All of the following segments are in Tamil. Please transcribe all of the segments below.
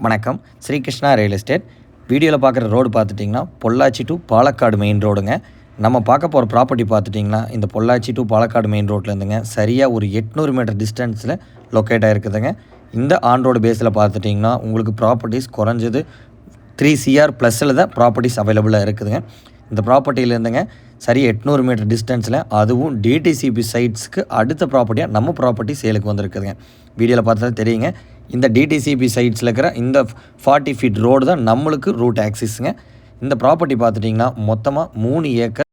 வணக்கம். Srikrishna real estate. வீடியோவில் பார்க்குற ரோடு பார்த்துட்டிங்கன்னா பொள்ளாச்சி டு பாலக்காடு மெயின் ரோடுங்க. நம்ம பார்க்க போகிற ப்ராப்பர்ட்டி பார்த்துட்டிங்கன்னா இந்த பொள்ளாச்சி டு பாலக்காடு மெயின் ரோட்லேருந்துங்க சரியாக ஒரு 800 மீட்டர் டிஸ்டன்ஸில் லொக்கேட் ஆகிருக்குதுங்க. இந்த ஆன் ரோடு பேஸில் பார்த்துட்டிங்கன்னா உங்களுக்கு ப்ராப்பர்ட்டிஸ் குறைஞ்சது 3 CR ப்ளஸில் தான் ப்ராப்பர்ட்டிஸ் அவைலபிளாக இருக்குதுங்க. இந்த ப்ராப்பர்ட்டியிலேருந்துங்க சரி 800 மீட்டர் டிஸ்டன்ஸில் அதுவும் டிடிசிபி சைட்ஸ்க்கு அடுத்த ப்ராப்பர்ட்டியாக நம்ம ப்ராப்பர்ட்டி சேலுக்கு வந்திருக்குதுங்க. வீடியோவில் பார்த்தா தெரியுங்க. இந்த டிடிசிபி சைட்ஸில் இருக்கிற இந்த 40 ஃபீட் ரோடு தான் நம்மளுக்கு ரூட் ஆக்சிஸுங்க. இந்த ப்ராப்பர்ட்டி பார்த்துட்டிங்கன்னா மொத்தமாக 3 ஏக்கர்.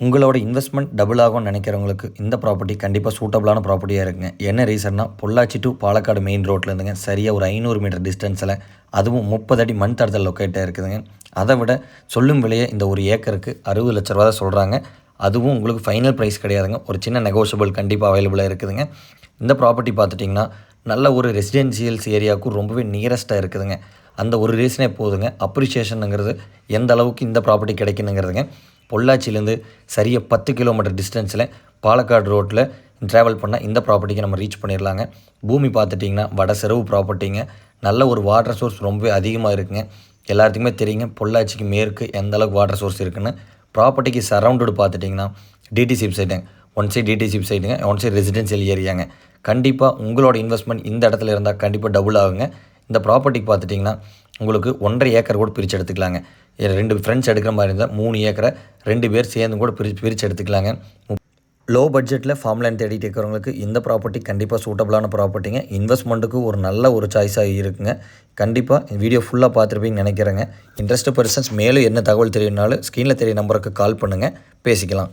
உங்களோட இன்வெஸ்ட்மெண்ட் டபுள் ஆகும்னு நினைக்கிறவங்களுக்கு இந்த ப்ராப்பர்ட்டி கண்டிப்பாக சூட்டபிளான ப்ராப்பர்ட்டியாக இருக்குங்க. என்ன ரீசன்னா பொள்ளாச்சி டு பாலக்காடு மெயின் ரோட்லேருந்துங்க சரியாக ஒரு 500 மீட்டர் டிஸ்டன்ஸில் அதுவும் 30 அடி மண் தடத்தில் லொக்கேட்டாக இருக்குதுங்க. அதை விட சொல்லும் விலையை இந்த ஒரு ஏக்கருக்கு 60 லட்ச ரூபா தான் சொல்கிறாங்க. அதுவும் உங்களுக்கு ஃபைனல் ப்ரைஸ் கிடையாதுங்க. ஒரு சின்ன நெகோஷியபிள் கண்டிப்பாக அவைலபிளாக இருக்குதுங்க. இந்த ப்ராப்பர்ட்டி பார்த்துட்டிங்கன்னா நல்ல ஒரு ரெசிடென்ஷியல்ஸ் ஏரியாவுக்கும் ரொம்பவே நியரஸ்ட்டாக இருக்குதுங்க. அந்த ஒரு ரீசனே போதுங்க அப்ரிஷியேஷனுங்கிறது எந்த அளவுக்கு இந்த ப்ராப்பர்ட்டி கிடைக்குதுங்கிறதுங்க. பொள்ளாச்சியிலேருந்து சரியாக 10 கிலோமீட்டர் டிஸ்டன்ஸில் பாலக்காடு ரோட்டில் ட்ராவல் பண்ணால் இந்த ப்ராப்பர்ட்டிக்கு நம்ம ரீச் பண்ணிடலாங்க. பூமி பார்த்துட்டிங்கன்னா வட செரவு ப்ராப்பர்ட்டிங்க. நல்ல ஒரு வாட்டர் சோர்ஸ் ரொம்பவே அதிகமாக இருக்குங்க. எல்லாத்துக்குமே தெரியுங்க பொள்ளாச்சிக்கு மேற்கு எந்த அளவுக்கு வாட்டர் சோர்ஸ் இருக்குன்னு. ப்ராப்பர்ட்டிக்கு சரௌண்டடு பார்த்துட்டிங்கன்னா டிடிசிபி சைடுங்க. ஒன் சைடு டிடிசிபி சைடுங்க, ஒன் சைடு ரெசிடென்ஷியல் ஏரியாங்க. கண்டிப்பாக உங்களோட இன்வெஸ்ட்மெண்ட் இந்த இடத்துல இருந்தால் கண்டிப்பாக டபுள் ஆகுங்க. இந்த ப்ராப்பர்ட்டிக்கு பார்த்துட்டிங்கன்னா உங்களுக்கு 1.5 ஏக்கர் கூட பிரித்து எடுத்துக்கலாங்க. 2 ஃப்ரெண்ட்ஸ் எடுக்கிற மாதிரி இருந்தால் 3 ஏக்கரை 2 பேர் சேர்ந்து கூட பிரித்து எடுத்துக்கலாங்க. லோ பட்ஜெட்டில் ஃபார்ம் லேண்ட் தேடிட்டு இருக்கிறவங்களுக்கு இந்த ப்ராப்பர்ட்டி கண்டிப்பாக சூட்டபிளான ப்ராப்பர்ட்டிங்க. இன்வெஸ்ட்மெண்ட்டுக்கு ஒரு நல்ல ஒரு சாய்ஸாக இருக்குங்க. கண்டிப்பாக வீடியோ ஃபுல்லாக பார்த்துருப்பீங்கன்னு நினைக்கிறேங்க. இன்ட்ரெஸ்ட் பர்சன்ஸ் மேலும் என்ன தகவல் தெரியும்னாலும் ஸ்க்ரீனில் தெரிய நம்பருக்கு கால் பண்ணுங்கள், பேசிக்கலாம்.